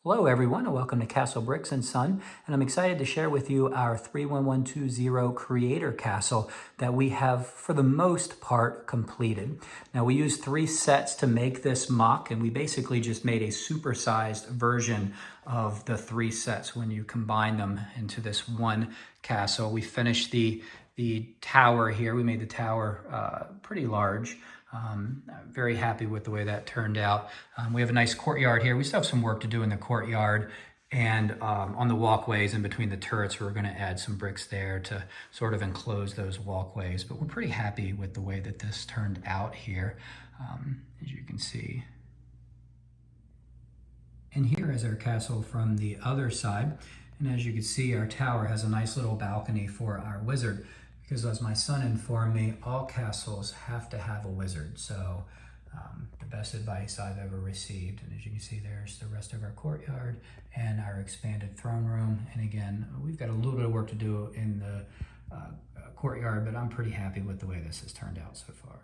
Hello everyone and welcome to Castle Bricks & Son, and I'm excited to share with you our 31120 Creator Castle that we have for the most part completed. Now we used 3 sets to make this mock, and we basically just made a supersized version of the 3 sets when you combine them into this one castle. We finished the tower here. We made the tower pretty large. I'm very happy with the way that turned out. We have a nice courtyard here. We still have some work to do in the courtyard, and on the walkways in between the turrets, we're going to add some bricks there to sort of enclose those walkways. But we're pretty happy with the way that this turned out here, as you can see. And here is our castle from the other side. And as you can see, our tower has a nice little balcony for our wizard, because as my son informed me, all castles have to have a wizard. So the best advice I've ever received. And as you can see, there's the rest of our courtyard and our expanded throne room. And again, we've got a little bit of work to do in the courtyard, but I'm pretty happy with the way this has turned out so far.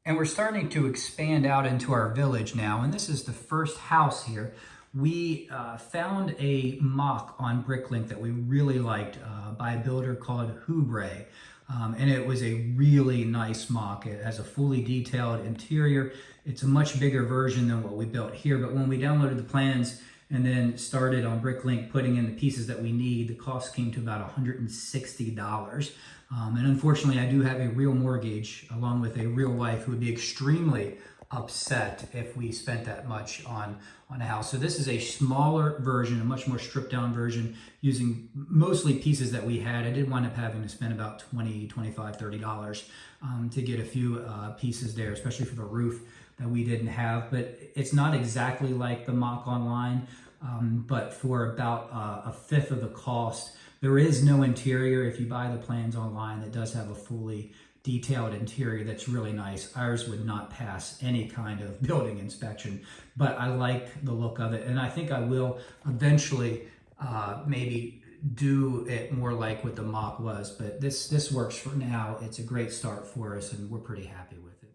And we're starting to expand out into our village now, and this is the first house here. We found a mock on Bricklink that we really liked by a builder called Hubre. And it was a really nice mock. It has a fully detailed interior. It's a much bigger version than what we built here, but when we downloaded the plans and then started on Bricklink putting in the pieces that we need, the cost came to about $160. And unfortunately, I do have a real mortgage along with a real wife who would be extremely upset if we spent that much on a house. So this is a smaller version, a much more stripped down version, using mostly pieces that we had. I did wind up having to spend about $20, $25, $30 to get a few pieces there, especially for the roof that we didn't have. But it's not exactly like the mock online, but for about a fifth of the cost. There is no interior. If you buy the plans online, it does have a fully detailed interior that's really nice. Ours would not pass any kind of building inspection, but I like the look of it, and I think I will eventually maybe do it more like what the mock was, but this works for now. It's a great start for us, and we're pretty happy with it.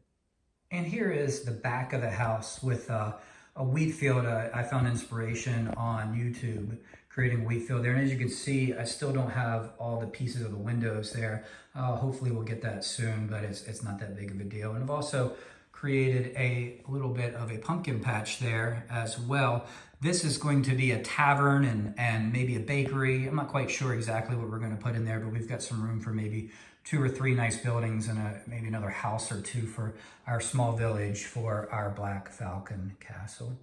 And here is the back of the house with a wheat field. I found inspiration on YouTube creating a wheat field there. And as you can see, I still don't have all the pieces of the windows there. Hopefully we'll get that soon, but it's not that big of a deal. And I've also created a little bit of a pumpkin patch there as well. This is going to be a tavern and maybe a bakery. I'm not quite sure exactly what we're going to put in there, but we've got some room for maybe 2 or 3 nice buildings and maybe another house or 2 for our small village for our Black Falcon castle.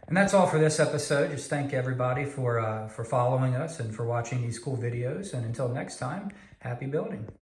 And that's all for this episode. Just thank everybody for following us and for watching these cool videos. And until next time, happy building.